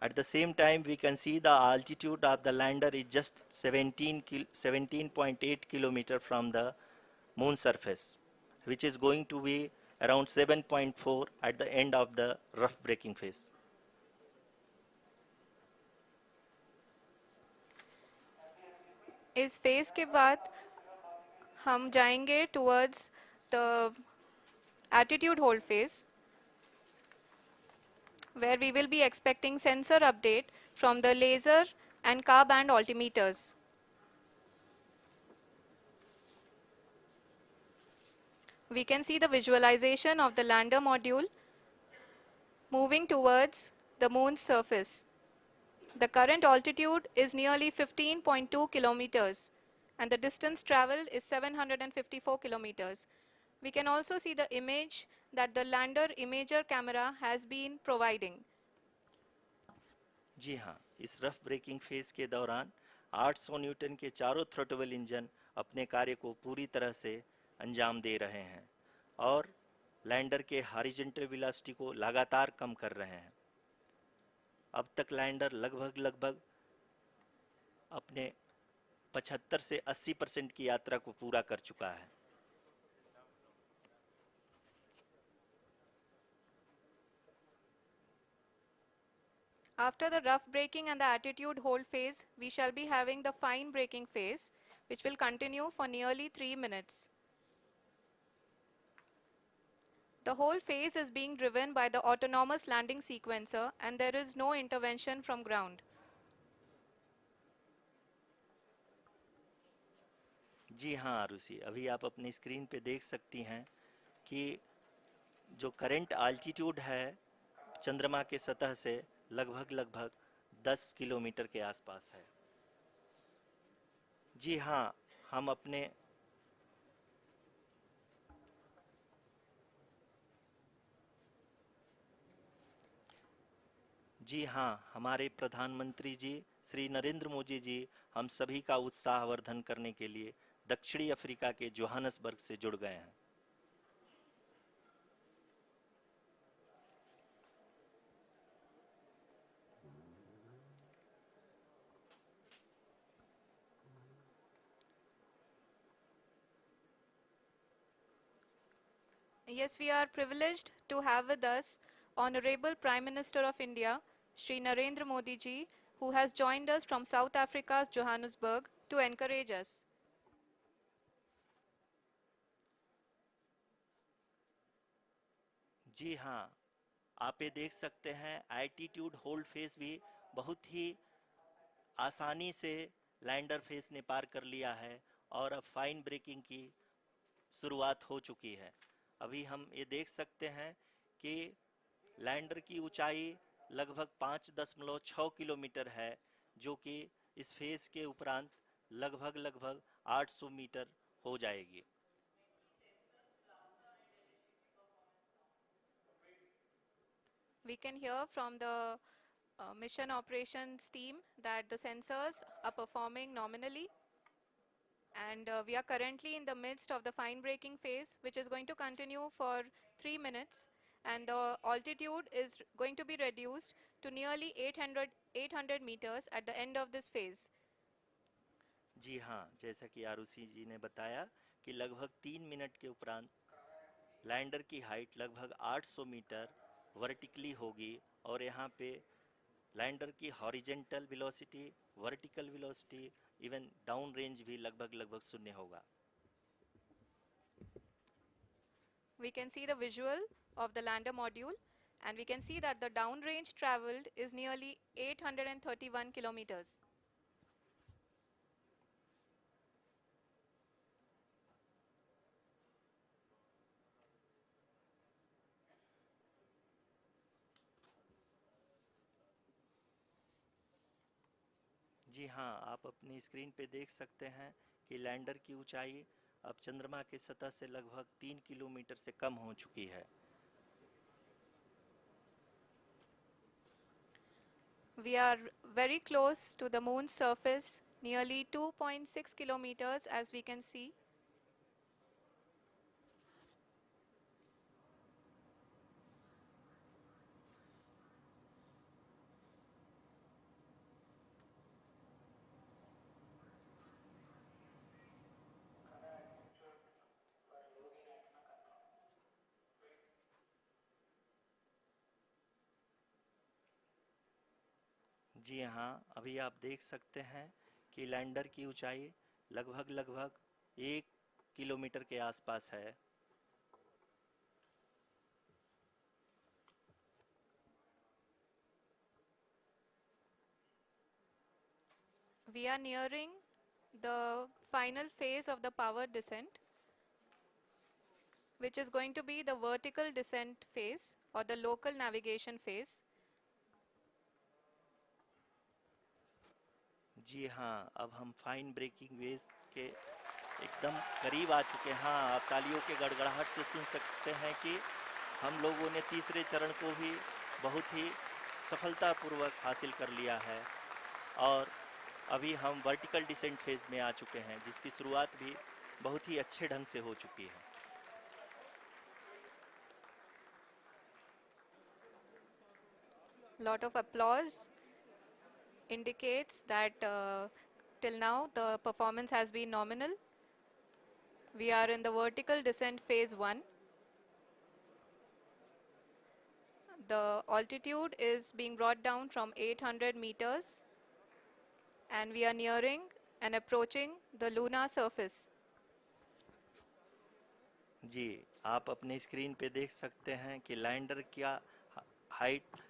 At the same time, we can see the altitude of the lander is just 17.8 kilometer from the moon surface, which is going to be around 7.4 at the end of the rough braking phase. इस phase के बाद हम जाएंगे towards the attitude hold phase, where we will be expecting sensor update from the laser and car band altimeters. We can see the visualization of the lander module moving towards the moon's surface. The current altitude is nearly 15.2 kilometers and the distance traveled is 754 kilometers. We can also see the image that the lander imager camera has been providing. जी हाँ, इस rough breaking phase के दौरान 800 Newton के चारों throttle engine अपने कार्य को पूरी तरह से अंजाम दे रहे हैं और लैंडर के हॉरिजॉन्टल वेलोसिटी को लगातार कम कर रहे हैं। अब तक लैंडर लगभग अपने 75 से 80% की यात्रा को पूरा कर चुका है। After the rough braking and the attitude hold phase, we shall be having the fine braking phase, which will continue for nearly 3 minutes. The whole phase is being driven by the autonomous landing sequencer and there is no intervention from ground. जी हाँ आरुषि, अभी आप अपनी screen पे देख सकती हैं कि जो करंट आल्टीट्यूड है चंद्रमा के सतह से लगभग 10 किलोमीटर के आसपास है। जी हाँ, हम अपने जी हाँ, हमारे प्रधानमंत्री जी श्री नरेंद्र मोदी जी हम सभी का उत्साहवर्धन करने के लिए दक्षिणी अफ्रीका के जोहानसबर्ग से जुड़ गए हैं। Yes, we are privileged to have with us Honorable Prime Minister of India, Shri Narendra Modi ji, who has joined us from South Africa's Johannesburg to encourage us. जी हाँ, आप ये देख सकते हैं एल्टीट्यूड होल्ड फेस भी बहुत ही आसानी से लैंडर फेस ने पार कर लिया है और अब फाइन ब्रेकिंग की शुरुआत हो चुकी है। अभी हम ये देख सकते हैं कि लैंडर की ऊंचाई लगभग 5.6 किलोमीटर है, जो कि इस फेज के उपरांत लगभग 800 मीटर हो जाएगी। We can hear from the mission operations team that the sensors are performing nominally, and we are currently in the midst of the fine braking phase, which is going to continue for 3 minutes, and the altitude is going to be reduced to nearly 800 meters at the end of this phase. जी हाँ, जैसा कि आरुषि जी ने बताया कि लगभग 3 minute के उपरांत lander की हाइट लगभग 800 मीटर वर्टिकली होगी और यहाँ पे लैंडर की horizontal velocity, vertical velocity, even down range भी लगभग शून्य होगा। We can see the visual of the lander module, and we can see that the downrange traveled is nearly 831 kilometers. जी हाँ, आप अपनी स्क्रीन पे देख सकते हैं कि लैंडर की ऊंचाई अब चंद्रमा की सतह से लगभग 3 किलोमीटर से कम हो चुकी है। We are very close to the moon's surface, nearly 2.6 kilometers as we can see. जी हाँ, अभी आप देख सकते हैं कि लैंडर की ऊंचाई लगभग 1 किलोमीटर के आसपास है। We are nearing the final phase of the power descent, which is going to be the vertical descent phase or the local navigation phase. जी हाँ, अब हम फाइन ब्रेकिंग वेव्स के एकदम करीब आ चुके हैं। हाँ, आप तालियों के गड़गड़ाहट से सुन सकते हैं कि हम लोगों ने तीसरे चरण को भी बहुत ही सफलतापूर्वक हासिल कर लिया है और अभी हम वर्टिकल डिसेंट फेज में आ चुके हैं, जिसकी शुरुआत भी बहुत ही अच्छे ढंग से हो चुकी है। Lot of applause indicates that till now the performance has been nominal. We are in the vertical descent phase 1. The altitude is being brought down from 800 meters and we are nearing and approaching the lunar surface. जी, आप अपने screen पे देख सकते हैं कि lander का height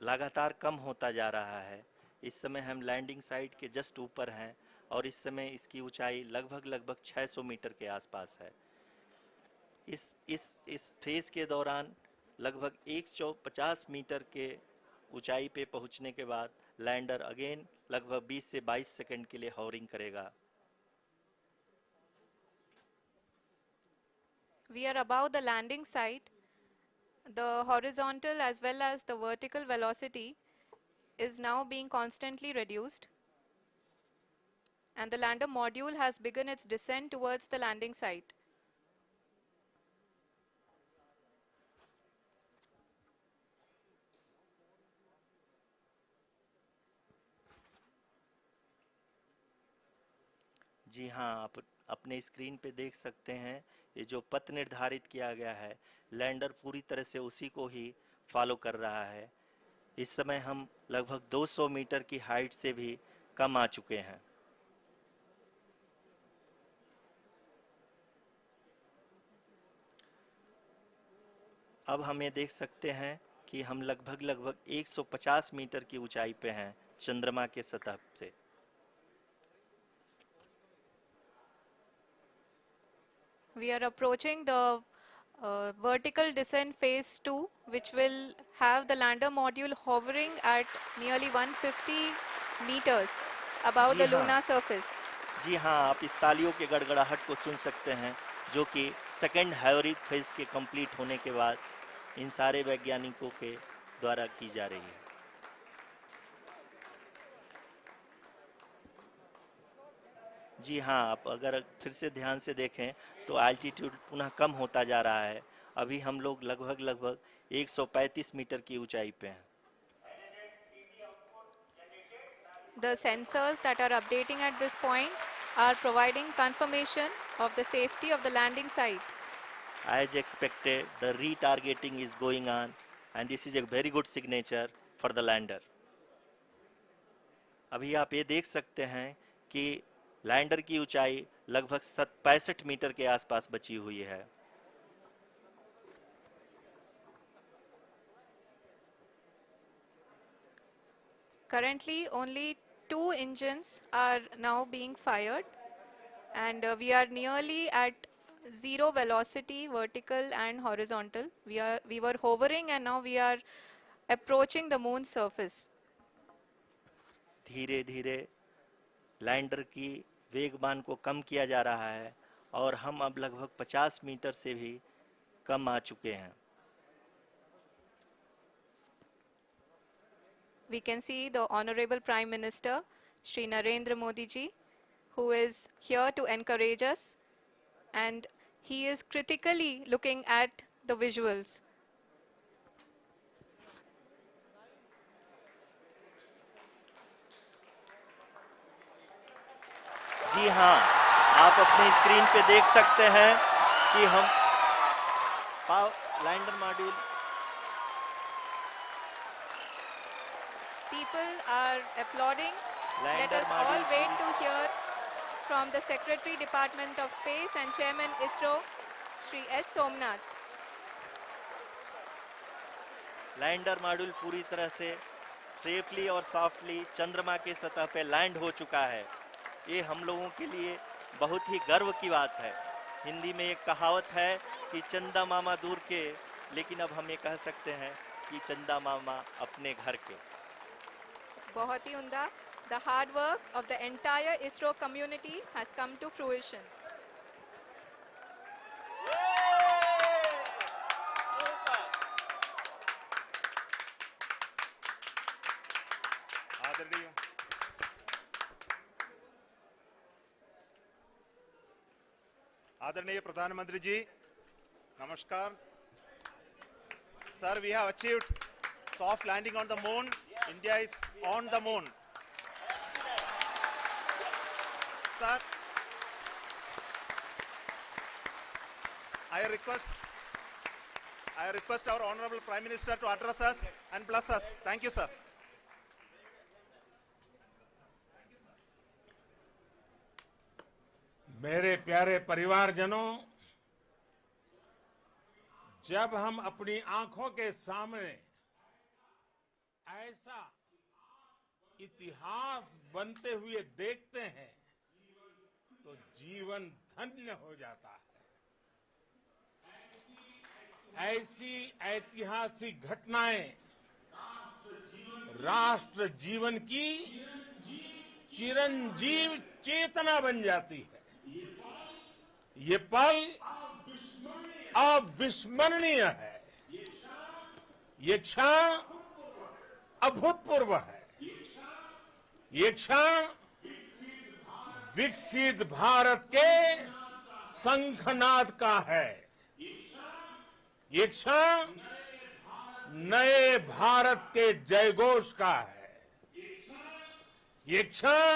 लगातार कम होता जा रहा है। इस समय हम लैंडिंग साइट के जस्ट ऊपर हैं और इस समय इसकी ऊंचाई लगभग 600 मीटर के आसपास है। इस फेज के दौरान लगभग 150 मीटर के ऊंचाई पे पहुंचने के बाद लैंडर अगेन लगभग 20 से 22 सेकंड के लिए हॉवरिंग करेगा। We are above the landing site. The horizontal as well as the vertical velocity is now being constantly reduced. And the lander module has begun its descent towards the landing site. जी हाँ, आप अपने screen पे देख सकते हैं ये जो पथ निर्धारित किया गया है, लैंडर पूरी तरह से उसी को ही फॉलो कर रहा है। इस समय हम लगभग 200 मीटर की हाइट से भी कम आ चुके हैं। अब हम ये देख सकते हैं कि हम लगभग 150 मीटर की ऊंचाई पे हैं चंद्रमा के सतह से। We are approaching the vertical descent phase 2, which will have the lander module hovering at nearly 150 meters above ji the हाँ, lunar surface. जी हाँ, आप इस तालियों के गड़गड़ाहट को सुन सकते हैं, जो कि सेकंड हाइब्रिड फेज के कंप्लीट होने के बाद इन सारे वैज्ञानिकों के द्वारा की जा रही है। जी हाँ, आप अगर फिर से ध्यान से देखें तो एल्टीट्यूड पुनः कम होता जा रहा है। अभी हम लोग लगभग 135 मीटर की ऊंचाई पे हैं। The sensors that are updating at this point are providing confirmation of the safety of the landing site. As expected, the retargeting is going on and this is a very good signature for the lander. अभी आप ये देख सकते हैं कि lander की ऊंचाई लगभग 65 मीटर के आसपास बची हुई है। Currently, only 2 engines are now being fired, and we are nearly at zero velocity, vertical and horizontal. We were hovering, and now we are approaching the moon's surface. धीरे धीरे लैंडर की वेगमान को कम किया जा रहा है और हम अब लगभग 50 मीटर से भी कम आ चुके हैं। We can see the Honorable Prime Minister, Shri Narendra Modi ji, who is here to encourage us, and he is critically looking at the visuals. जी हाँ, आप अपनी स्क्रीन पे देख सकते हैं कि हम lander module people are applauding. Let lander us all module wait to hear from the Secretary, Department of Space and Chairman ISRO, Shri S. Somnath. Lander module पूरी तरह से सेफली और सॉफ्टली चंद्रमा के सतह पे लैंड हो चुका है। ये हम लोगों के लिए बहुत ही गर्व की बात है। हिंदी में एक कहावत है कि चंदा मामा दूर के, लेकिन अब हम ये कह सकते हैं कि चंदा मामा अपने घर के। बहुत ही उम्दा. The hard work of the entire ISRO community has come to fruition. आदरणीय आदरणीय प्रधानमंत्री जी, नमस्कार. Sir, we have achieved soft landing on the moon. India is on the moon. Sir, I request our Honorable Prime Minister to address us and bless us. Thank you, sir. मेरे प्यारे परिवारजनों, जब हम अपनी आंखों के सामने ऐसा इतिहास बनते हुए देखते हैं तो जीवन धन्य हो जाता है। ऐसी ऐतिहासिक घटनाएं राष्ट्र जीवन की चिरंजीव चेतना बन जाती है। ये पल अविस्मरणीय है। ये क्षण अभूतपूर्व है। ये क्षण विकसित भारत के शंखनाद का है। ये क्षण नए भारत के जयघोष का है। ये क्षण